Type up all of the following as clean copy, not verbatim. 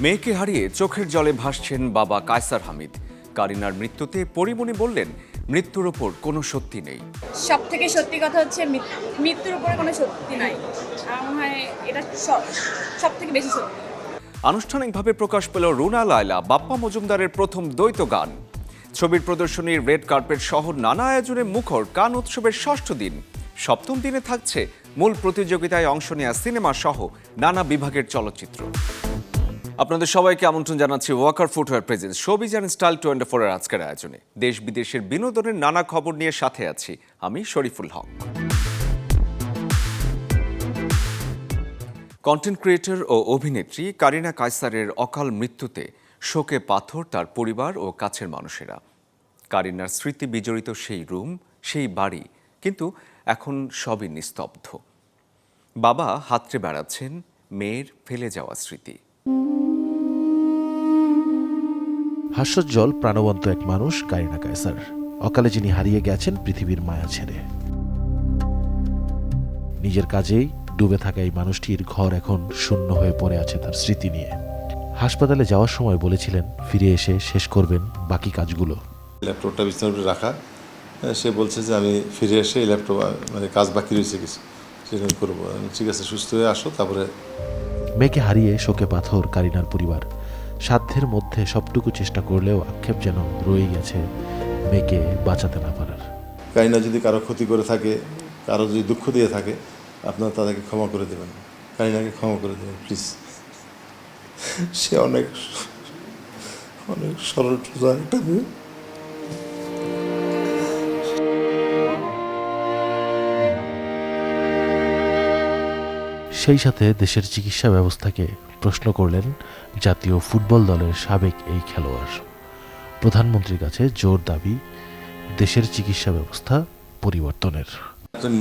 মেয়েকে হারিয়ে চোখের জলে ভাসছেন বাবা কায়সার হামিদ। কারিনার মৃত্যুতে পরিমণি বললেন, মৃত্যুর ওপর কোনো সত্যি নেই। সব থেকে সত্যি কথা হচ্ছে মৃত্যুর উপরে কোনো সত্যি নাই। আমার মনে হয় এটা সব থেকে বেশি সত্যি। আনুষ্ঠানিকভাবে প্রকাশ পেল রুনা লায়লা বাপ্পা মজুমদারের প্রথম দ্বৈত গান। ছবির প্রদর্শনীর রেড কার্পেট সহ নানা আয়োজনে মুখর কান উৎসবের ষষ্ঠ দিন। সপ্তম দিনে থাকছে মূল প্রতিযোগিতায় অংশ নেওয়া সিনেমা সহ নানা বিভাগের চলচ্চিত্র। আপনাদের সবাইকে আমন্ত্রণ জানাচ্ছি Walker footwear presence showbiz and style 24 এর আজকের আয়োজনে। দেশ বিদেশের বিনোদনের নানা খবর নিয়ে সাথে আছি আমি শরীফুল হক। কন্টেন্ট ক্রিয়েটর ও অভিনেত্রী কারিনা কায়সারের অকাল মৃত্যুতে শোকে পাথর তার পরিবার ও কাছের মানুষেরা। কারিনার স্মৃতি বিজড়িত সেই রুম, সেই বাড়ি, কিন্তু এখন সবই নিস্তব্ধ। বাবা হাতড়ে বেড়াচ্ছেন মেয়ের ফেলে যাওয়া স্মৃতি। হাস্যোজ্জ্বল প্রাণবন্ত এক মানুষ কারিনা কায়সার। অকালে যিনি হারিয়ে গেছেন পৃথিবীর মায়া ছেড়ে। নিজের কাজেই ডুবে থাকা এই মানুষটির ঘর এখন শূন্য হয়ে পড়ে আছে তার স্মৃতি নিয়ে। হাসপাতালে যাওয়ার সময় বলেছিলেন ফিরে এসে শেষ করবেন বাকি কাজগুলো। ল্যাপটপটা বিছানার উপরে রাখা, সে বলছে যে আমি ফিরে এসে এই ল্যাপটপ কাজ বাকি রয়েছে কিছু সেখানে করবো। ঠিক আছে, সুস্থ হয়ে আসো। তারপরে মেয়েকে হারিয়ে শোকে পাথর কারিনার পরিবার। সাধ্যের মধ্যে সবটুকু চেষ্টা করলেও আক্ষেপ যেন রয়ে গেছে মেয়েকে বাঁচাতে না পারার। কারিনা যদি কারো ক্ষতি করে থাকে, কারো যদি দুঃখ দিয়ে থাকে, আপনারা তাদেরকে ক্ষমা করে দেবেন। কারিনাকে ক্ষমা করে দেবেন প্লিজ। সে অনেক অনেক সরল সোজা একটা মেয়ে। সেই সাথে দেশের চিকিৎসা ব্যবস্থাকে প্রশ্ন করলেন জাতীয় ফুটবল দলের সাবেক এই খেলোয়াড়। প্রধানমন্ত্রীর কাছে জোর দাবি দেশের চিকিৎসা ব্যবস্থা পরিবর্তনের।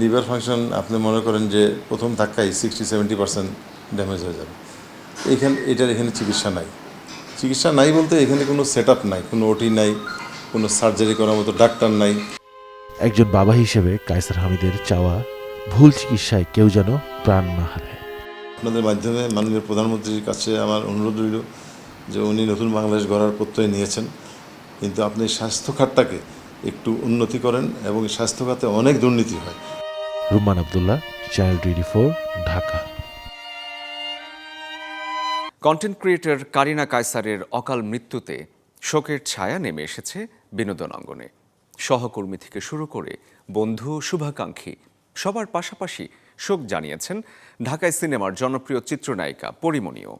লিভার ফাংশন আপনি মনে করেন যে প্রথম ধাক্কায় 60-70% ড্যামেজ হয়ে যাবে। এখানে চিকিৎসা নাই। চিকিৎসা নাই বলতে এখানে কোনো সেট আপ নাই, কোনো ওটি নাই, কোনো সার্জারি করার মতো ডাক্তার নাই। একজন বাবা হিসেবে কায়সার হামিদের চাওয়া ভুল চিকিৎসায় কেউ যেন প্রাণ না হারায়। আপনাদের মাধ্যমে মাননীয় প্রধানমন্ত্রীর কাছে আমার অনুরোধ রইল যে উনি নতুন বাংলাদেশ গড়ার প্রত্যয় নিয়েছেন, কিন্তু আপনি স্বাস্থ্য খাতটাকে একটু উন্নতি করেন এবং স্বাস্থ্য খাতে অনেক দুর্নীতি হয়। Rumman Abdullah, channel 24, Dhaka. Content creator Karina কায়সারের অকাল মৃত্যুতে শোকের ছায়া নেমে এসেছে বিনোদন অঙ্গনে। সহকর্মী থেকে শুরু করে বন্ধু, শুভাকাঙ্ক্ষী সবার পাশাপাশি শোক জানিয়েছেন ঢাকায় সিনেমার জনপ্রিয় চিত্রনায়িকা পরিমণিও।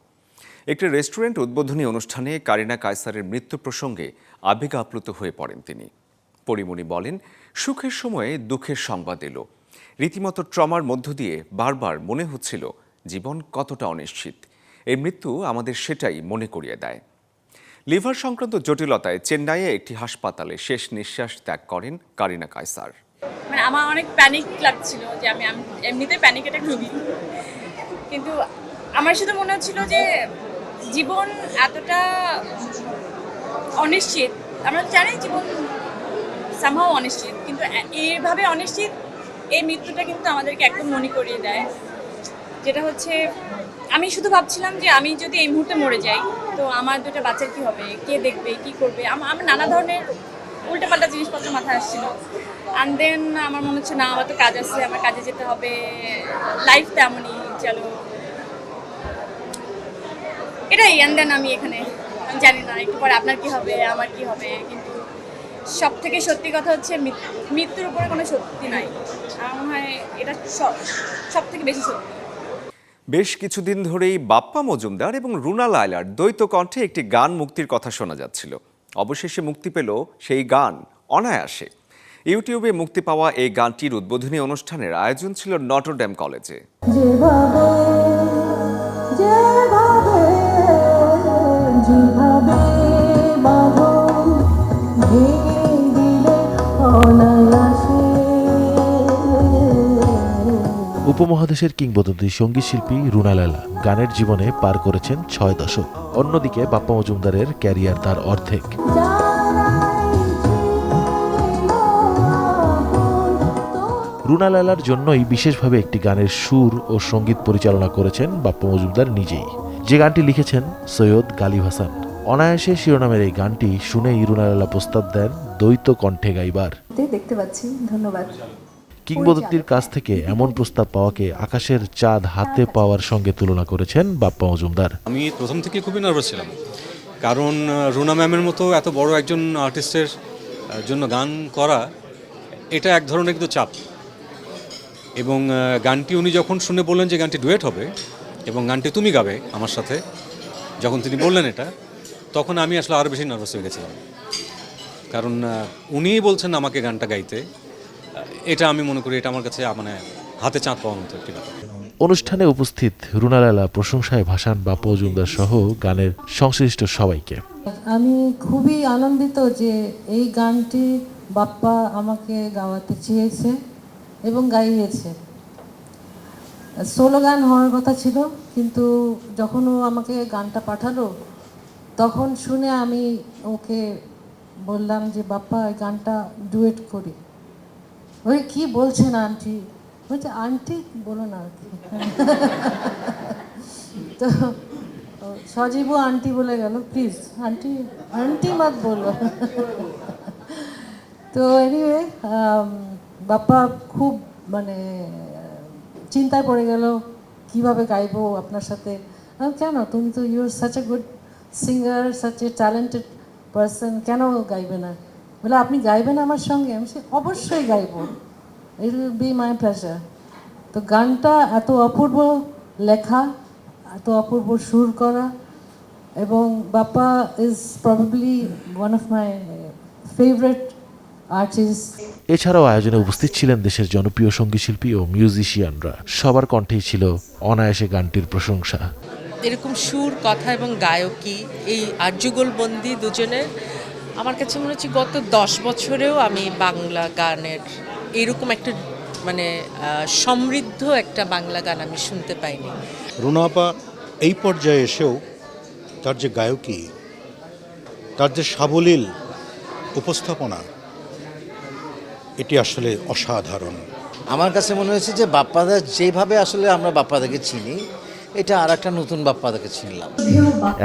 একটি রেস্টুরেন্ট উদ্বোধনী অনুষ্ঠানে কারিনা কায়সারের মৃত্যু প্রসঙ্গে আবেগ আপ্লুত হয়ে পড়েন তিনি। পরিমণি বলেন, সুখের সময়ে দুঃখের সংবাদ এলো। রীতিমতো ট্রমার মধ্য দিয়ে বারবার মনে হচ্ছিল জীবন কতটা অনিশ্চিত। এই মৃত্যু আমাদের সেটাই মনে করিয়ে দেয়। লিভার সংক্রান্ত জটিলতায় চেন্নাইয়ে একটি হাসপাতালে শেষ নিঃশ্বাস ত্যাগ করেন কারিনা কায়সার। মানে আমার অনেক প্যানিক লাগছিল যে আমি এমনিতে প্যানিক অ্যাটাক রোগী, কিন্তু আমার শুধু মনে হচ্ছিল যে জীবন এতটা অনিশ্চিত। আমরা জানি জীবন সামহাও অনিশ্চিত, কিন্তু এইভাবে অনিশ্চিত এই মৃত্যুটা কিন্তু আমাদেরকে একদম মনে করিয়ে দেয়। যেটা হচ্ছে আমি শুধু ভাবছিলাম যে আমি যদি এই মুহূর্তে মরে যাই তো আমার দুটো বাচ্চার কী হবে, কে দেখবে, কী করবে। আমার নানা ধরনের উল্টাপাল্টা জিনিসপত্র মাথায় আসছিল। অ্যান্ড দেন আমার মনে হচ্ছে না, আমার তো কাজ আছে, আমার কাজে যেতে হবে, লাইফ তেমনই, চলো এটাই। অ্যান্ড দেন আমি এখানে, আমি জানি না একটু পরে আপনার কী হবে, আমার কী হবে, কিন্তু সব থেকে সত্যি কথা হচ্ছে মৃত্যুর উপরে কোনো সত্যি নাই। আমার মনে হয় এটা সব থেকে বেশি সত্যি। বেশ কিছুদিন ধরেই বাপ্পা মজুমদার এবং রুনা লায়লার দ্বৈত কণ্ঠে একটি গান মুক্তির কথা শোনা যাচ্ছিল। অবশেষে মুক্তি পেল সেই গান অনায়াসে। ইউটিউবে মুক্তি পাওয়া এই গানটির উদ্বোধনী অনুষ্ঠানের আয়োজন ছিল নটরডেম কলেজে। উপমহাদেশের কিংবদন্তি সঙ্গীত শিল্পী রুনা লায়লা গানের জীবনে পার করেছেন 6 দশক। অন্যদিকে বাপ্পা মজুমদারের ক্যারিয়ার তার অর্ধেক। রুনা লায়লার জন্যই বিশেষভাবে একটি গানের সুর ও সঙ্গীত পরিচালনা করেছেন বাপ্পা মজুমদার নিজেই। যে গানটি লিখেছেন সৈয়দ গালিব হাসান। অনায়াসে শিরোনামের এই গানটি শুনেই রুনা লায়লা প্রস্তাব দেন দ্বৈত কণ্ঠে গাইবার। দেখতে পাচ্ছি, ধন্যবাদ। কিংবদন্তির কাছ থেকে এমন প্রস্তাব পাওয়াকে আকাশের চাঁদ হাতে পাওয়ার সঙ্গে তুলনা করেছেন বাপ্পা মজুমদার। আমি প্রথম থেকে খুবই নার্ভাস ছিলাম, কারণ রুনা ম্যামের মতো এত বড় একজন আর্টিস্টের জন্য গান করা এটা এক ধরনের কিন্তু চাপ। এবং গানটি উনি যখন শুনে বললেন যে গানটি ডুয়েট হবে এবং গানটি তুমি গাবে আমার সাথে, যখন তিনি বললেন এটা, তখন আমি আসলে আরও বেশি নার্ভাস হয়ে গেছিলাম, কারণ উনিই বলছেন আমাকে গানটা গাইতে। এটা আমি মনে করি এটা আমার কাছে মানে হাতে চাঁদ পাওয়ার মতো একটি ব্যাপার। অনুষ্ঠানে উপস্থিত রুনা লায়লা প্রশংসায় ভাসান বাপ্পা মজুমদার সহ গানের সংশ্লিষ্ট সবাইকে। আমি খুবই আনন্দিত যে এই গানটি বাপ্পা আমাকে গাওয়াতে চেয়েছে এবং গাইয়েছে। সোলো গান হওয়ার কথা ছিল, কিন্তু যখন ও আমাকে গানটা পাঠালো তখন শুনে আমি ওকে বললাম যে বাপ্পা এই গানটা ডুয়েট করি। ওই কি বলছেন আন্টি? বলছে আন্টি বলো না আর কি। তো সজীবও আন্টি বলে গেল, প্লিজ আন্টি আন্টি মত বলো। তো এনিওয়ে বাপ্পা খুব মানে চিন্তায় পড়ে গেল কিভাবে গাইবো আপনার সাথে। কেন, তুমি তো you are such a good singer, such a talented person, কেন গাইবে না? বলে আপনি গাইবেন আমার সঙ্গে? আমি অবশ্যই গাইবো, it will be my pleasure. তো গানটা এত অপূর্ব লেখা, এত অপূর্ব সুর করা, এবং Bappa is probably one of my favourite artist. এছাড়াও আয়োজনে উপস্থিত ছিলেন দেশের জনপ্রিয় সঙ্গীতশিল্পী ও মিউজিশিয়ানরা। সবার কণ্ঠেই ছিল অনায়াসে গানটির প্রশংসা। এরকম সুর, কথা এবং গায়কী, এই আর্যগোলবন্দি দুজনের, আমার কাছে মনে হচ্ছে গত 10 বছরেও আমি বাংলা গানের এরকম একটা মানে সমৃদ্ধ একটা বাংলা গান আমি শুনতে পাইনি। রুনা আপা এই পর্যায়ে এসেও তার যে গায়কী, তার যে সাবলীল উপস্থাপনা, এটি আসলে অসাধারণ। আমার কাছে মনে হয়েছে যে বাপ্পাদা যেভাবে আসলে আমরা বাপ্পাদাকে চিনি, এটা আর একটা নতুন বাপ্পাদাকে চিনলাম।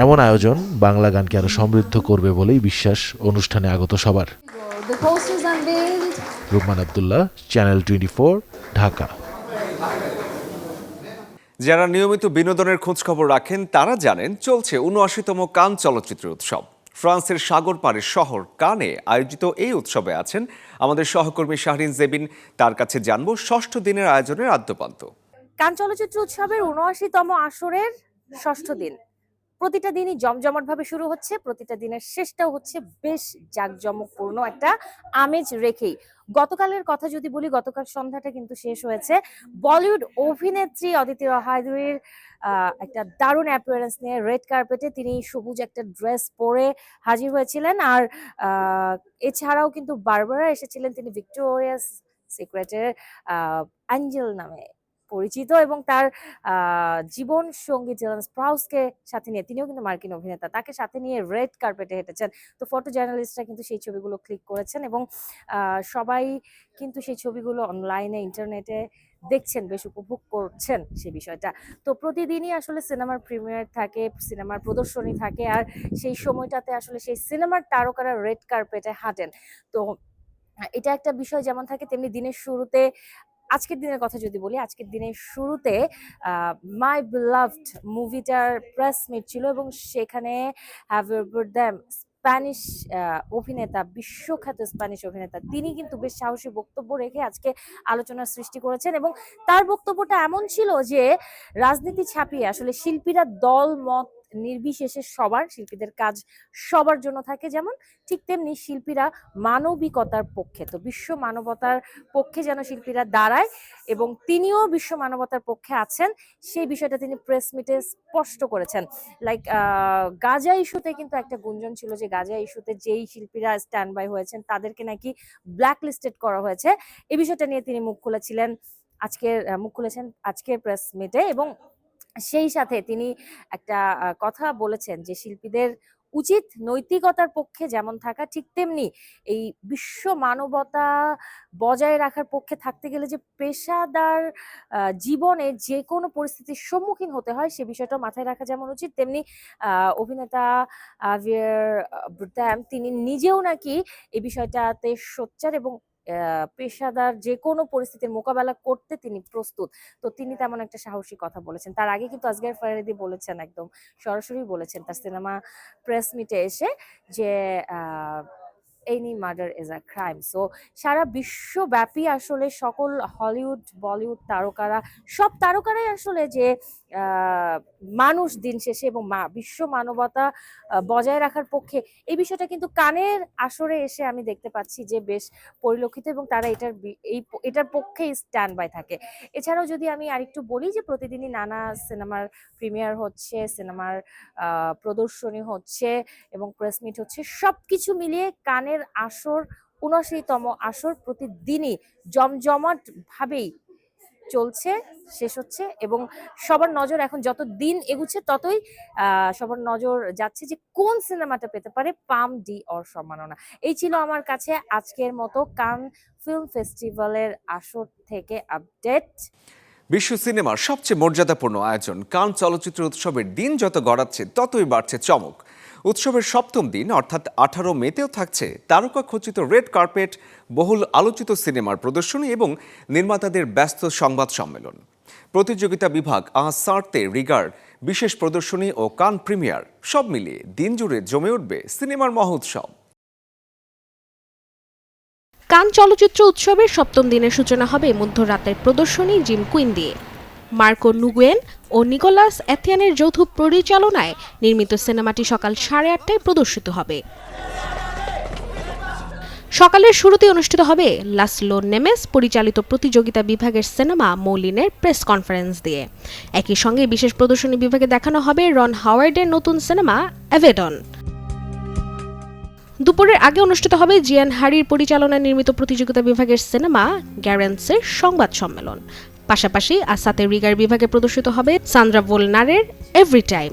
এমন আয়োজন বাংলা গানকে আরো সমৃদ্ধ করবে বলেই বিশ্বাস অনুষ্ঠানে আগত সবার। রুমান আব্দুল্লাহ, চ্যানেল 24, ঢাকা। যারা নিয়মিত বিনোদনের খোঁজখবর রাখেন তারা জানেন চলছে ৭৯তম কান চলচ্চিত্র উৎসব। ফ্রান্সের সাগর পাড়ের শহর কানে আয়োজিত এই উৎসবে আছেন আমাদের সহকর্মী শাহরিন জেবিন। তার কাছে জানবো ষষ্ঠ দিনের আয়োজনের আদ্যপান্ত। কান চলচ্চিত্র উৎসবের ৭৯তম আসরের ষষ্ঠ দিন। প্রতিটা দিনই জমজমাটভাবে শুরু হচ্ছে, প্রতিটা দিনের শেষটাও হচ্ছে বেশ জাঁকজমকপূর্ণ একটা আমেজ রেখেই। গতকালের কথা যদি বলি, গতকাল সন্ধ্যাটা কিন্তু শেষ হয়েছে বলিউড অভিনেত্রী অদিতি রহাদুরির একটা দারুণ অ্যাপিয়ারেন্স নিয়ে রেড কার্পেটে। তিনি সবুজ একটা ড্রেস পরে হাজির হয়েছিলেন, আর এছাড়াও কিন্তু বারবারা এসেছিলেন। তিনি ভিক্টোরিয়াস সিক্রেটের অ্যাঞ্জেল নামে পরিচিত, এবং তার জীবন সঙ্গী জেলান স্প্রাউসকে সাথে নিয়ে, তিনিও কিন্তু মার্কিন অভিনেতা, তাকে সাথে নিয়ে রেড কার্পেটে হেঁটেছেন। তো ফটো জার্নালিস্টরা কিন্তু সেই ছবিগুলো ক্লিক করেছেন, এবং সবাই কিন্তু সেই ছবিগুলো অনলাইনে, ইন্টারনেটে দেখছেন, বেশ উপভোগ করছেন সেই বিষয়টা। তো প্রতিদিনই আসলে সিনেমার প্রিমিয়ার থাকে, সিনেমার প্রদর্শনী থাকে, আর সেই সময়টাতে আসলে সেই সিনেমার তারকারা রেড কার্পেটে হাঁটেন। তো এটা একটা বিষয় যেমন থাকে, তেমনি দিনের শুরুতে, আজকের দিনের কথা যদি বলি, আজকের দিনের শুরুতে মাই বিলাভড মুভিটার প্রেস মিট ছিল, এবং সেখানে স্প্যানিশ অভিনেতা, বিশ্বখ্যাত স্প্যানিশ অভিনেতা, তিনি কিন্তু বেশ সাহসী বক্তব্য রেখে আজকে আলোচনার সৃষ্টি করেছেন। এবং তার বক্তব্যটা এমন ছিল যে রাজনীতি ছাপিয়ে আসলে শিল্পীরা দল মত নির্বিশেষে সবার, শিল্পীদের কাজ সবার জন্য থাকে যেমন, ঠিক তেমনি শিল্পীরা মানবিকতার পক্ষে। তো বিশ্ব মানবতার পক্ষে যেন শিল্পীরা দাঁড়ায়, এবং তিনিও বিশ্ব মানবতার পক্ষে আছেন, সেই বিষয়টা তিনি প্রেস মিটে স্পষ্ট করেছেন। লাইক গাজা ইস্যুতে কিন্তু একটা গুঞ্জন ছিল যে গাজা ইস্যুতে যেই শিল্পীরা স্ট্যান্ড বাই হয়েছেন তাদেরকে নাকি ব্ল্যাক লিস্টেড করা হয়েছে। এই বিষয়টা নিয়ে তিনি মুখ খুলেছেন আজকের প্রেস মিটে, এবং সেই সাথে তিনি একটা কথা বলেছেন যে শিল্পীদের উচিত নৈতিকতার পক্ষে যেমন থাকা, ঠিক তেমনি এই বিশ্ব মানবতা বজায় রাখার পক্ষে থাকতে গেলে যে পেশাদার জীবনে যে কোনো পরিস্থিতির সম্মুখীন হতে হয় সে বিষয়টা মাথায় রাখা যেমন উচিত, তেমনি অভিনেতা আভিয়ার বারদাম তিনি নিজেও নাকি এই বিষয়টাতে সোচ্চার এবং পেশাদার যে কোনো পরিস্থিতির মোকাবেলা করতে তিনি প্রস্তুত। তো তিনি তেমন একটা সাহসী কথা বলেছেন। তার আগে কিন্তু আসগার ফারিদি বলেছেন, একদম সরাসরি বলেছেন তার সিনেমা প্রেস মিটে এসে যে any murder is a crime. So সারা বিশ্বব্যাপী আসলে সকল হলিউড বলিউড তারকারা, সব তারকারাই আসলে যে মানুষ দিন শেষে এবং বিশ্ব মানবতা বজায় রাখার পক্ষে, এই বিষয়টা কিন্তু কানের আসরে এসে আমি দেখতে পাচ্ছি যে বেশ পরিলক্ষিত এবং তারা এটার পক্ষেই স্ট্যান্ড বাই থাকে। এছাড়াও যদি আমি আরেকটু বলি যে প্রতিদিনই নানা সিনেমার প্রিমিয়ার হচ্ছে, সিনেমার প্রদর্শনী হচ্ছে এবং প্রেস মিট হচ্ছে, সবকিছু মিলিয়ে কানের আসর ৭৯তম আসর প্রতিদিনই জমজমাট ভাবেই চলছে, শেষ হচ্ছে এবং সবার নজর এখন যত দিন এগুচ্ছে ততই সবার নজর যাচ্ছে যে কোন সিনেমাটা পেতে পারে পাম ডি অর সম্মাননা। এই ছিল আমার কাছে আজকের মতো কান ফিল্ম ফেস্টিভ্যালের আসর থেকে আপডেট। বিশ্ব সিনেমার সবচেয়ে মর্যাদাপূর্ণ আয়োজন কান চলচ্চিত্র উৎসবের দিন যত গড়াচ্ছে ততই বাড়ছে চমক। উৎসবের সপ্তম দিন অর্থাৎ ১৮ মেতেও থাকছে তারকা খচিত রেড কার্পেট, বহুল আলোচিত সিনেমার প্রদর্শনী এবং নির্মাতাদের ব্যস্ত সংবাদ সম্মেলন। প্রতিযোগিতা বিভাগ সার্তে রিগার, বিশেষ প্রদর্শনী ও কান প্রিমিয়ার সব মিলিয়ে দিন জুড়ে জমে উঠবে সিনেমার মহোৎসব। কান চলচ্চিত্র উৎসবের সপ্তম দিনের সূচনা হবে মধ্যরাতের প্রদর্শনী জিম কুইন দিয়ে। মার্কো নুগুয়েন ও নিকোলাস এথিয়ানের যৌথ পরিচালনায় নির্মিত সিনেমাটি সকাল 8:30টায় প্রদর্শিত হবে। সকালের শুরুতে অনুষ্ঠিত হবে লাসলো নেমেস পরিচালিত প্রতিযোগিতা বিভাগের সিনেমা মৌলিনের প্রেস কনফারেন্স দিয়ে। একই সঙ্গে বিশেষ প্রদর্শনী বিভাগে দেখানো হবে রন হাওয়ার্ডের নতুন সিনেমা অ্যাভেডন। দুপুরের আগে অনুষ্ঠিত হবে জিয়ান হারির পরিচালনায় নির্মিত প্রতিযোগিতা বিভাগের সিনেমা গ্যারেন্সের সংবাদ সম্মেলন। পাশাপাশি আসাতে রিগার বিভাগে প্রদর্শিত হবে সান্দ্রা ভোলনারের এভরি টাইম।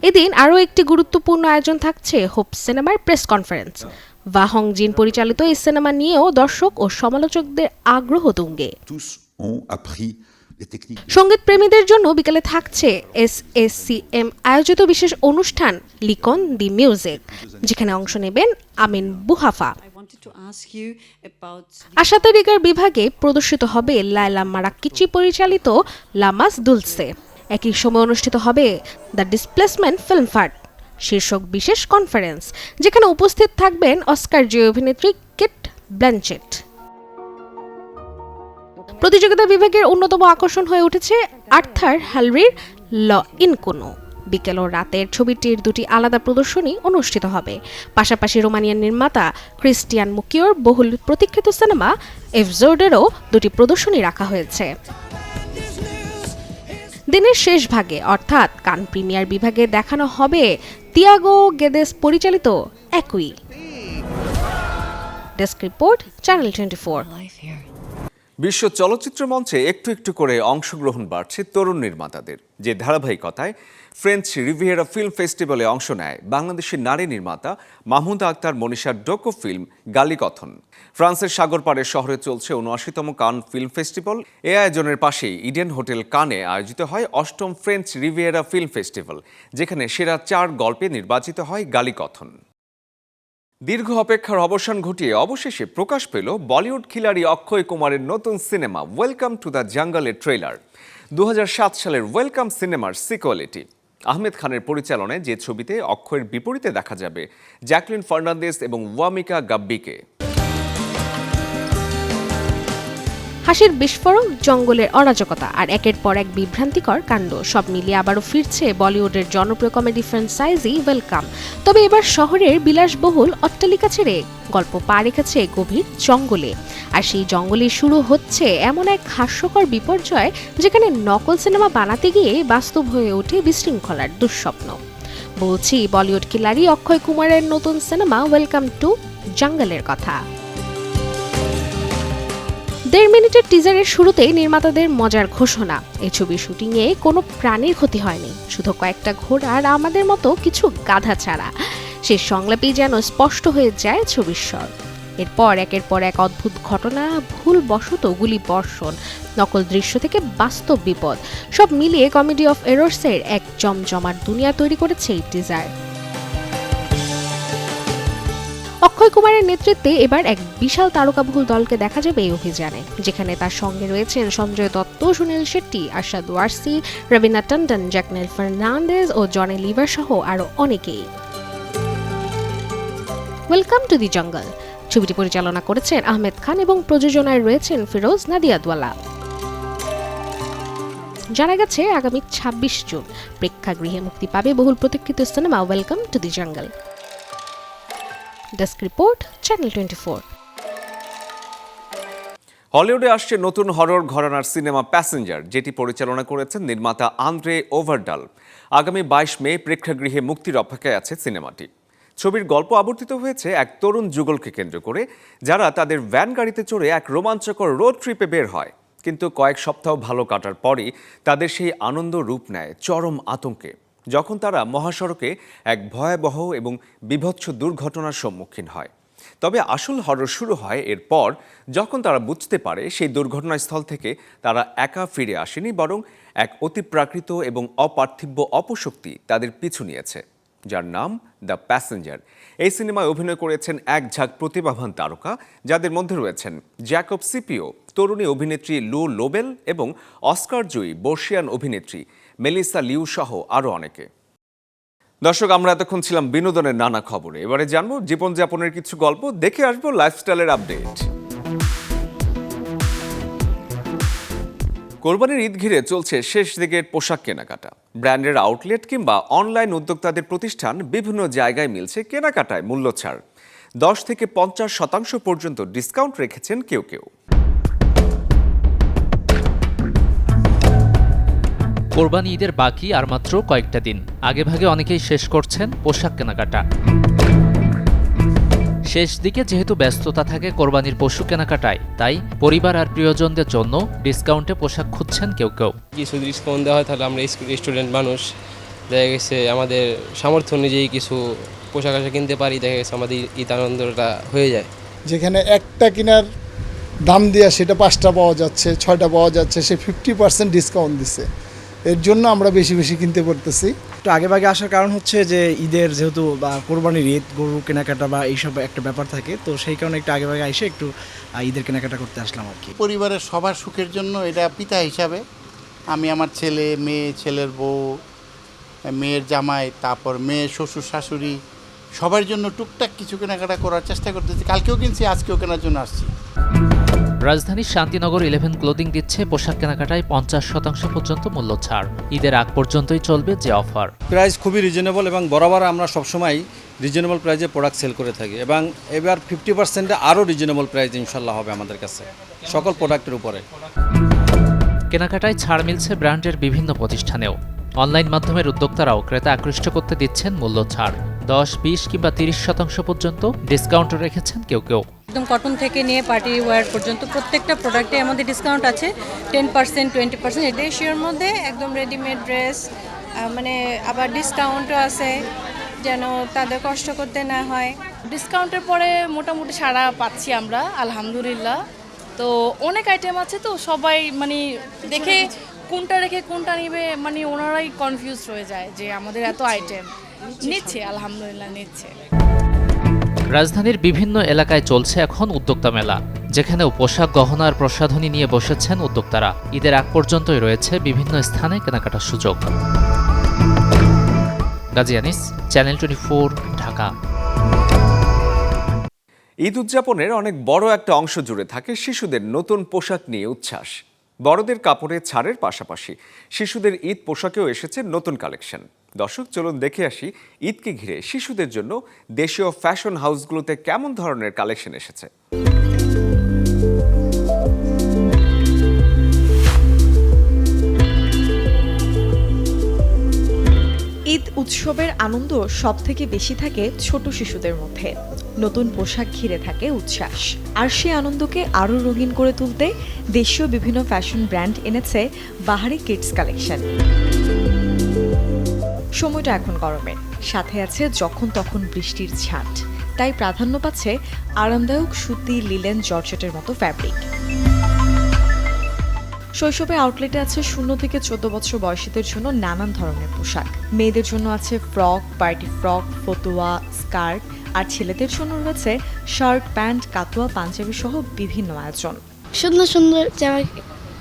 এদিন আরও একটি গুরুত্বপূর্ণ আয়োজন থাকছে হোপ সিনেমার প্রেস কনফারেন্স। ভাহং জিন পরিচালিত এই সিনেমা নিয়েও দর্শক ও সমালোচকদের আগ্রহ তুঙ্গে। সঙ্গীত প্রেমীদের জন্য বিকেলে থাকছে SACM আয়োজিত বিশেষ অনুষ্ঠান লিকন দি মিউজিক, যেখানে অংশ নেবেন আমিন বুহাফা। আশাতে রিগার বিভাগে প্রদর্শিত হবে লায়লা মারাক্কিচি পরিচালিত লামাস দুলসে। একই সময় অনুষ্ঠিত হবে দ্য ডিসপ্লেসমেন্ট ফিল্ম ফার্ট শীর্ষক বিশেষ কনফারেন্স, যেখানে উপস্থিত থাকবেন অস্কার জয়ী অভিনেত্রী কেট ব্ল্যানচেট। প্রতিযোগিতা বিভাগের অন্যতম আকর্ষণ হয়ে উঠেছে আর্থার হ্যালরির ল ইনকোনো। বিকেল ও রাতের ছবিটির দুটি আলাদা প্রদর্শনী অনুষ্ঠিত হবে। পাশাপাশি রোমানিয়ান নির্মাতা ক্রিস্টিয়ান মুকিওর বহুল প্রতীক্ষিত সিনেমা এফজোর্ডেরও দুটি প্রদর্শনী রাখা হয়েছে। দিনের শেষ ভাগে অর্থাৎ কান প্রিমিয়ার বিভাগে দেখানো হবে তিয়াগো গেদেস পরিচালিত একুই। Desk report, channel 24। বিশ্ব চলচ্চিত্র মঞ্চে একটু একটু করে অংশগ্রহণ বাড়ছে তরুণ নির্মাতাদের, যে ধারাবাহিকতায় ফ্রেঞ্চ রিভিয়েরা ফিল্ম ফেস্টিভ্যালে অংশ নেয় বাংলাদেশের নারী নির্মাতা মাহমুদা আক্তার মনীষার ডোকো ফিল্ম গালিকথন। ফ্রান্সের সাগরপাড়ের শহরে চলছে ৭৯তম কান ফিল্ম ফেস্টিভ্যাল। এ আয়োজনের পাশেই ইডেন হোটেল কানে আয়োজিত হয় ৮ম ফ্রেঞ্চ রিভিয়েরা ফিল্ম ফেস্টিভ্যাল, যেখানে সেরা 4 গল্পে নির্বাচিত হয় গালিকথন। দীর্ঘ অপেক্ষার অবসান ঘটিয়ে অবশেষে প্রকাশ পেল বলিউড খিলাড়ি অক্ষয় কুমারের নতুন সিনেমা ওয়েলকাম টু দ্য জাঙ্গলের ট্রেলার। 2007 সালের ওয়েলকাম সিনেমার সিকুয়েলিটি। আহমেদ খানের পরিচালনায় যে ছবিতে অক্ষয়ের বিপরীতে দেখা যাবে জ্যাকলিন ফার্নান্দেস এবং ওয়ামিকা গাব্বিকে। হাসির বিস্ফোরক, জঙ্গলের অরাজকতা আর একের পর এক বিভ্রান্তিকর কাণ্ড সব মিলিয়ে আবারও ফিরছে বলিউডের জনপ্রিয় কমেডি ফ্র্যাঞ্চাইজি ওয়েলকাম। তবে এবার শহরের বিলাসবহুল অট্টালিকা ছেড়ে গল্প পা রেখেছে গভীর জঙ্গলে। আর সেই জঙ্গলে শুরু হচ্ছে এমন এক হাস্যকর বিপর্যয়, যেখানে নকল সিনেমা বানাতে গিয়ে বাস্তব হয়ে ওঠে বিশৃঙ্খলার দুঃস্বপ্ন। বলছি বলিউড খিলাড়ি অক্ষয় কুমারের নতুন সিনেমা ওয়েলকাম টু জাঙ্গলের কথা। 1.5 মিনিটের টিজারের শুরুতেই নির্মাতাদের মজার ঘোষণা, এই ছবির শুটিংয়ে কোনো প্রাণীর ক্ষতি হয়নি, শুধু কয়েকটা ঘোড়া আর আমাদের মতো কিছু গাধা ছাড়া। সেই সংলাপেই যেন স্পষ্ট হয়ে যায় ছবির স্বর। এরপর একের পর এক অদ্ভুত ঘটনা, ভুলবশত গুলি বর্ষণ, নকল দৃশ্য থেকে বাস্তব বিপদ, সব মিলিয়ে কমেডি অফ এরর্সের এক জমজমাট দুনিয়া তৈরি করেছে এই টিজার। অক্ষয় কুমারের নেতৃত্বে এবার এক বিশাল তারকাবহুল দলকে দেখা যাবে এই অভিযানে, যেখানে তার সঙ্গে রয়েছেন সঞ্জয় দত্ত, সুনীল শেট্টি, আরশাদ ওয়ারসি, রবিনা টন্ডন, জ্যাকনেল ফার্নান্ডেজ ও জনি লিভার সহ আরও অনেকেই। ওয়েলকাম টু দি জঙ্গল ছবিটি পরিচালনা করেছেন আহমেদ খান এবং প্রযোজনায় রয়েছেন ফিরোজ নাদিয়াদওয়ালা। জানা গেছে আগামী 26 জুন প্রেক্ষাগৃহে মুক্তি পাবে বহুল প্রতীক্ষিত সিনেমা ওয়েলকাম টু দি জঙ্গল। Desk report, channel 24। হলিউডে আসছে নতুন হরর ঘরানার সিনেমা প্যাসেঞ্জার, যেটি পরিচালনা করেছেন নির্মাতা আন্দ্রে ওভারডাল। আগামী 22 মে প্রেক্ষাগৃহে মুক্তির অপেক্ষায় আছে সিনেমাটি। ছবির গল্প আবর্তিত হয়েছে এক তরুণ যুগলকে কেন্দ্র করে, যারা তাদের ভ্যান গাড়িতে চড়ে এক রোমাঞ্চকর রোড ট্রিপে বের হয়। কিন্তু কয়েক সপ্তাহ ভালো কাটার পরই তাদের সেই আনন্দ রূপ নেয় চরম আতঙ্কে, যখন তারা মহাসড়কে এক ভয়াবহ এবং বীভৎস দুর্ঘটনার সম্মুখীন হয়। তবে আসল হরর শুরু হয় এরপর, যখন তারা বুঝতে পারে সেই দুর্ঘটনাস্থল থেকে তারা একা ফিরে আসেনি, বরং এক অতিপ্রাকৃত এবং অপার্থিব্য অপশক্তি তাদের পিছু নিয়েছে, যার নাম দ্য প্যাসেঞ্জার। এই সিনেমায় অভিনয় করেছেন এক ঝাঁক প্রতিভাবান তারকা, যাদের মধ্যে রয়েছেন জ্যাকব সিপিও, তরুণী অভিনেত্রী লু লোবেল এবং অস্কার জয়ী বর্ষিয়ান অভিনেত্রী মেলিসা লিউ সহ আরও অনেকে। দর্শক, আমরা এতক্ষণ ছিলাম বিনোদনের নানা খবরে। এবারে জানবো জীবনযাপনের কিছু গল্প, দেখে আসবো লাইফস্টাইলের আপডেট। কোরবানির ঈদ ঘিরে চলছে শেষ দিকের পোশাক কেনাকাটা। ব্র্যান্ডের আউটলেট কিংবা অনলাইন উদ্যোক্তাদের প্রতিষ্ঠান বিভিন্ন জায়গায় মিলছে কেনাকাটায় মূল্য ছাড়। 10 থেকে 50% পর্যন্ত ডিসকাউন্ট রেখেছেন কেউ কেউ। কোরবানি ঈদের বাকি আর মাত্র কয়েকটা দিন, আগেভাগে অনেকেই শেষ করছেন পোশাক কেনাকাটা। শেষ দিকে যেহেতু ব্যস্ততা থাকে কোরবানির পশু কেনাকাটায়, তাই পরিবার আর প্রিয়জনদের জন্য ডিসকাউন্টে পোশাক খুঁজছেন কেউ কেউ। কিছু ডিসকাউন্ট দেওয়া হয় তাহলে আমরা স্টুডেন্ট মানুষ, দেখা গেছে আমাদের সামর্থ্য অনুযায়ী কিছু পোশাক আশাক কিনতে পারি, দেখা গেছে আমাদের ঈদ আনন্দটা হয়ে যায়। যেখানে একটা কেনার দাম দেওয়া সেটা 5টা পাওয়া যাচ্ছে, 6টা পাওয়া যাচ্ছে, সে 50% ডিসকাউন্ট দিচ্ছে। এর জন্য আমরা বেশি বেশি কিনতে পারতেছি। একটু আগেভাগে আসার কারণ হচ্ছে যে ঈদের যেহেতু বা কোরবানির ঈদ, গরু কেনাকাটা বা এইসব একটা ব্যাপার থাকে, তো সেই কারণে একটু আগেভাগে এসে একটু ঈদের কেনাকাটা করতে আসলাম আর কি। পরিবারের সবার সুখের জন্য এটা পিতা হিসাবে আমি আমার ছেলে, মেয়ে, ছেলের বউ, মেয়ের জামাই, তারপর মেয়ে, শ্বশুর, শাশুড়ি, সবার জন্য টুকটাক কিছু কেনাকাটা করার চেষ্টা করতেছি। কালকেও কিনছি, আজকেও কেনার জন্য আসছি। রাজধানীর শান্তিনগর 11 ক্লোদিং দিচ্ছে পোশাক কেনাকাটায় 50% পর্যন্ত মূল্য ছাড়। ঈদের আগ পর্যন্তই চলবে যে অফার। প্রাইস খুবই রিজনেবল এবং বরাবর আমরা সবসময় রিজনেবল প্রাইসে প্রোডাক্ট সেল করে থাকি, এবং এবার 50%-এ আরও রিজনেবল প্রাইস ইনশাল্লাহ হবে আমাদের কাছে সকল প্রোডাক্টের উপরে। কেনাকাটায় ছাড় মিলছে ব্র্যান্ডের বিভিন্ন প্রতিষ্ঠানেও। অনলাইন মাধ্যমের উদ্যোক্তারাও ক্রেতা আকৃষ্ট করতে দিচ্ছেন মূল্য ছাড়। 10, 20 কিংবা 30% পর্যন্ত ডিসকাউন্ট রেখেছেন কেউ কেউ। একদম কটন থেকে নিয়ে পার্টি ওয়্যার পর্যন্ত প্রত্যেকটা প্রোডাক্টে আমাদের ডিসকাউন্ট আছে 10%, 20%। এটা এশিয়ার মধ্যে একদম রেডিমেড ড্রেস, মানে আবার ডিসকাউন্টও আছে যেন তাদের কষ্ট করতে না হয়। ডিসকাউন্টের পরে মোটামুটি সাড়া পাচ্ছি আমরা, আলহামদুলিল্লাহ। তো অনেক আইটেম আছে, তো সবাই মানে দেখে কোনটা রেখে কোনটা নিবে, মানে ওনারাই কনফিউজ হয়ে যায় যে আমাদের এত আইটেম নিচ্ছে, আলহামদুলিল্লাহ নিচ্ছে। রাজধানীর বিভিন্ন এলাকায় চলছে এখন উদ্যোক্তা মেলা, যেখানেও পোশাক, গহনা আর প্রসাধনী নিয়ে বসেছেন উদ্যোক্তারা। ঈদের আগ পর্যন্তই রয়েছে বিভিন্ন স্থানে কেনাকাটার সুযোগ। গাজী আনিস, চ্যানেল 24, ঢাকা। ঈদ উদযাপনের অনেক বড় একটা অংশ জুড়ে থাকে শিশুদের নতুন পোশাক নিয়ে উচ্ছ্বাস। বড়দের কাপড়ে ছাড়ের পাশাপাশি শিশুদের ঈদ পোশাকেও এসেছে নতুন কালেকশন। দর্শক, চলুন দেখে আসি ঈদকে ঘিরে শিশুদের জন্য দেশীয় ফ্যাশন হাউসগুলোতে কেমন ধরনের কালেকশন এসেছে। ঈদ উৎসব উৎসবের আনন্দ সব থেকে বেশি থাকে ছোট শিশুদের মধ্যে। নতুন পোশাক ঘিরে থাকে উচ্ছ্বাস, আর সে আনন্দকে আরও রঙিন করে তুলতে দেশীয় বিভিন্ন ফ্যাশন ব্র্যান্ড এনেছে বাহারি কিডস কালেকশন। সময়টা এখন গরমের, সাথে আছে যখন তখন বৃষ্টির ছাঁট, তাই প্রাধান্য পাচ্ছে আরামদায়ক সুতি, লিলেন, জর্জেটের মতো ফ্যাব্রিক। শৈশবে আউটলেটে আছে 0 থেকে 14 বছর বয়সীদের জন্য নানান ধরনের পোশাক। মেয়েদের জন্য আছে ফ্রক, পার্টি ফ্রক, ফতুয়া, স্কার্ট, আর ছেলেদের জন্য রয়েছে শার্ট, প্যান্ট, কাতুয়া, পাঞ্জাবি সহ বিভিন্ন আয়োজন। সুন্দর সুন্দর জামা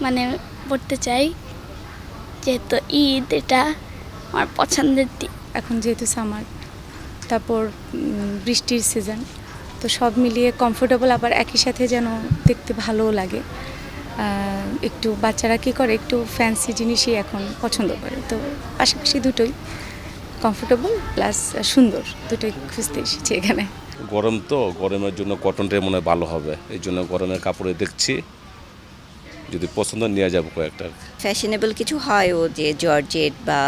মানে পরতে চাই, যেহেতু ঈদ এটা আমার পছন্দের দিন। এখন যেহেতু সামার, তারপর বৃষ্টির সিজন, তো সব মিলিয়ে কমফোর্টেবল, আবার একই সাথে যেন দেখতে ভালোও লাগে। একটু বাচ্চারা কী করে, একটু ফ্যান্সি জিনিসই এখন পছন্দ করে, তো পাশাপাশি দুটোই কমফোর্টেবল প্লাস সুন্দর, দুটোই খুঁজতে এসেছি এখানে। গরম তো, গরমের জন্য কটনটাই মনে হয় ভালো হবে, এই জন্য গরমের কাপড়ে দেখছি, যদি পছন্দ নিয়ে যাবো কয়েকটা। ফ্যাশনেবল কিছু হয়ও, যে জর্জেট বা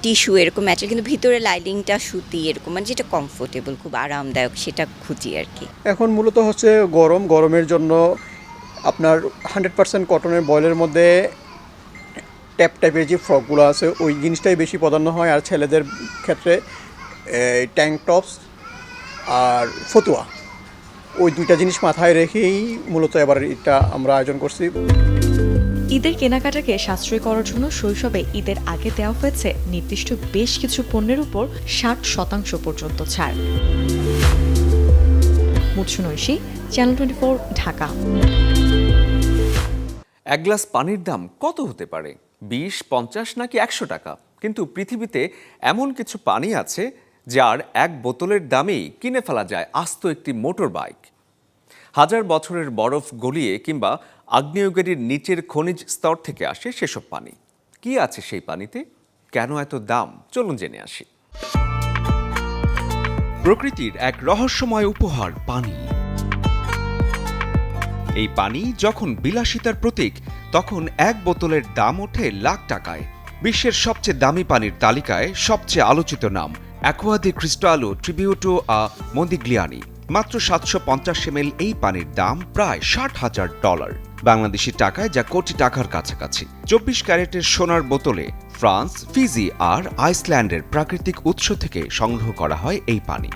টিস্যু এরকম ম্যাটেরিয়াল, কিন্তু ভিতরে লাইনিংটা সুতি এরকম, মানে যেটা কমফোর্টেবল, খুব আরামদায়ক, সেটা খুঁজি আর কি। এখন মূলত হচ্ছে গরমের জন্য আপনার 100% কটনের বয়েলের মধ্যে ট্যাপ টাইপের যে ফ্রকগুলো আছে ওই জিনিসটাই বেশি প্রাধান্য হয়, আর ছেলেদের ক্ষেত্রে ট্যাঙ্ক টপস আর ফতুয়া, ওই দুইটা জিনিস মাথায় রেখেই মূলত এবার এটা আমরা আয়োজন করছি। ঈদের কেনাকাটাকে সাশ্রয় করার জন্য শৈশবে ঈদের আগে দেওয়া হয়েছে নির্দিষ্ট বেশ কিছু পণ্যের উপর 60% পর্যন্ত ছাড়। মুৎসু নৈশী, চ্যানেল 24, ঢাকা। এক গ্লাস পানির দাম কত হতে পারে? 20, 50 নাকি 100 টাকা? কিন্তু পৃথিবীতে এমন কিছু পানি আছে যার এক বোতলের দামেই কিনে ফেলা যায় আস্ত একটি মোটর বাইক। হাজার বছরের বরফ গলিয়ে কিংবা আগ্নেয়গিরির নিচের খনিজ স্তর থেকে আসে সেসব পানি। কি আছে সেই পানিতে? কেন এত দাম? চলুন জেনে আসি। প্রকৃতির এক রহস্যময় উপহার পানি। এই পানি যখন বিলাসিতার প্রতীক, তখন এক বোতলের দাম ওঠে লাখ টাকায়। বিশ্বের সবচেয়ে দামি পানির তালিকায় সবচেয়ে আলোচিত নাম অ্যাকুয়া দি ক্রিস্টালো ট্রিবিউটো আ মন্দিগ্লিয়ানি। মাত্র 750 ml এই পানির দাম প্রায় $60,000, বাংলাদেশি টাকায় যা কোটি টাকার কাছাকাছি। 24 ক্যারেটের সোনার বোতলে ফ্রান্স, ফিজি আর আইসল্যান্ডের প্রাকৃতিক উৎস থেকে সংগ্রহ করা হয় এই পানি।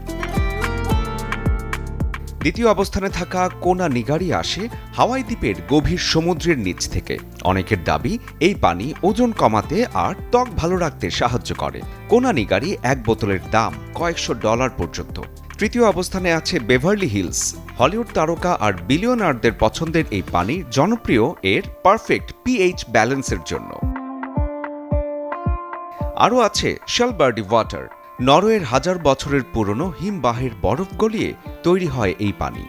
দ্বিতীয় অবস্থানে থাকা কোনা নিগারি আসে হাওয়াই দ্বীপের গভীর সমুদ্রের নিচ থেকে। অনেকের দাবি এই পানি ওজন কমাতে আর ত্বক ভালো রাখতে সাহায্য করে। কোনা নিগারি এক বোতলের দাম কয়েকশো $100 পর্যন্ত। তৃতীয় অবস্থানে আছে বেভারলি হিলস। হলিউড তারকা আর বিলিয়নারদের পছন্দের এই পানি জনপ্রিয় এর পারফেক্ট পিএইচ ব্যালেন্সের জন্য। আরও আছে শেলবার্ডি ওয়াটার। নরওয়ের হাজার বছরের পুরনো হিমবাহের বরফ গলিয়ে তৈরি হয় এই পানি।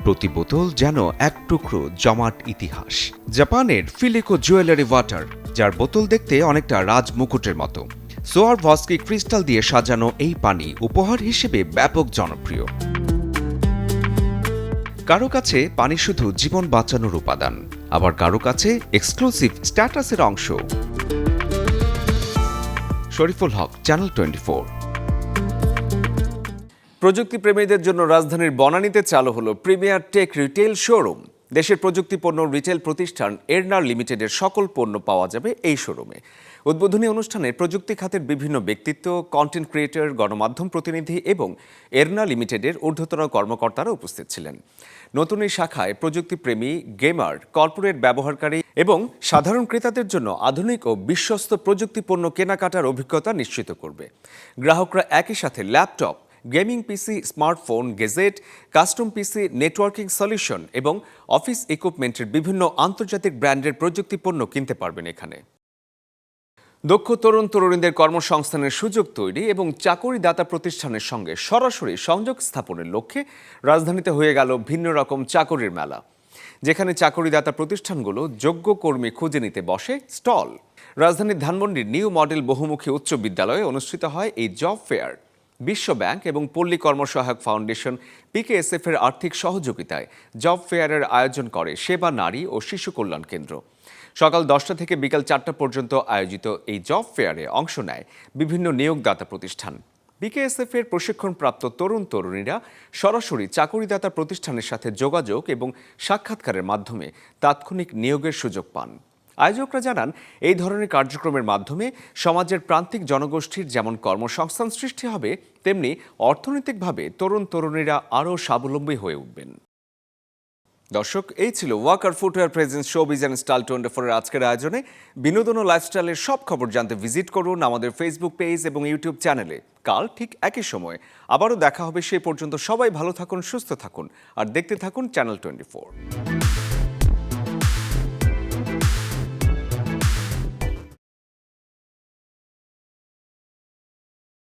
প্রতি বোতল যেন এক টুকরো জমাট ইতিহাস। জাপানের ফিলিকো জুয়েলারি ওয়াটার, যার বোতল দেখতে অনেকটা রাজমুকুটের মতো। সোয়ারভস্কি ক্রিস্টাল দিয়ে সাজানো এই পানি উপহার হিসেবে ব্যাপক জনপ্রিয়। কারো কাছে পানি শুধু জীবন বাঁচানোর উপাদান, আবার কারো কাছে এক্সক্লুসিভ স্ট্যাটাসের অংশ। শরীফুল হক, চ্যানেল 24। প্রযুক্তি প্রেমীদের জন্য রাজধানীর বনানীতে চালু হলো প্রিমিয়ার টেক রিটেল শোরুম। দেশের প্রযুক্তি পণ্য রিটেল প্রতিষ্ঠান এরনার লিমিটেডের সকল পণ্য পাওয়া যাবে এই শোরুমে। উদ্বোধনী অনুষ্ঠানে প্রযুক্তি খাতের বিভিন্ন ব্যক্তিত্ব, কন্টেন্ট ক্রিয়েটর, গণমাধ্যম প্রতিনিধি এবং এরনা লিমিটেডের ঊর্ধ্বতন কর্মকর্তারা উপস্থিত ছিলেন। নতুন এই শাখায় প্রযুক্তিপ্রেমী, গেমার, কর্পোরেট ব্যবহারকারী এবং সাধারণ ক্রেতাদের জন্য আধুনিক ও বিশ্বস্ত প্রযুক্তি পণ্য কেনাকাটার অভিজ্ঞতা নিশ্চিত করবে। গ্রাহকরা একই সাথে laptop, gaming PC, smartphone, gadget, custom PC, networking solution এবং অফিস ইকুইপমেন্টের বিভিন্ন আন্তর্জাতিক ব্র্যান্ডের প্রযুক্তি পণ্য কিনতে পারবেন এখানে। দক্ষ তরুণ তরুণীদের কর্মসংস্থানের সুযোগ তৈরি এবং চাকরিদাতা প্রতিষ্ঠানের সঙ্গে সরাসরি সংযোগ স্থাপনের লক্ষ্যে রাজধানীতে হয়ে গেল ভিন্ন রকম চাকরির মেলা, যেখানে চাকরিদাতা প্রতিষ্ঠানগুলো যোগ্য কর্মী খুঁজে নিতে বসে স্টল। রাজধানীর ধানমন্ডির নিউ মডেল বহুমুখী উচ্চ বিদ্যালয়ে অনুষ্ঠিত হয় এই জব ফেয়ার। বিশ্ব ব্যাংক এবং পল্লী কর্মসহায়ক ফাউন্ডেশন PKSF এর আর্থিক সহযোগিতায় জব ফেয়ারের আয়োজন করে সেবা, নারী ও শিশু কল্যাণ কেন্দ্র। সকাল 10টা থেকে বিকাল 4টা পর্যন্ত আয়োজিত এই জব ফেয়ারে অংশ নেয় বিভিন্ন নিয়োগদাতা প্রতিষ্ঠান। বিকেএসএফ এর প্রশিক্ষণপ্রাপ্ত তরুণ তরুণীরা সরাসরি চাকরিদাতা প্রতিষ্ঠানের সাথে যোগাযোগ এবং সাক্ষাৎকারের মাধ্যমে তাৎক্ষণিক নিয়োগের সুযোগ পান। আয়োজকরা জানান, এই ধরনের কার্যক্রমের মাধ্যমে সমাজের প্রান্তিক জনগোষ্ঠীর যেমন কর্মসংস্থান সৃষ্টি হবে, তেমনি অর্থনৈতিকভাবে তরুণ তরুণীরা আরও স্বাবলম্বী হয়ে উঠবেন। দর্শক, এই ছিল Walker footwear presence showbiz and style 24 এর আজকের আয়োজনে। বিনোদন ও লাইফস্টাইলের সব খবর জানতে ভিজিট করুন আমাদের ফেসবুক পেজ এবং ইউটিউব চ্যানেলে। কাল ঠিক একই সময়ে আবারও দেখা হবে। সেই পর্যন্ত সবাই ভালো থাকুন, সুস্থ থাকুন আর দেখতে থাকুন চ্যানেল 24।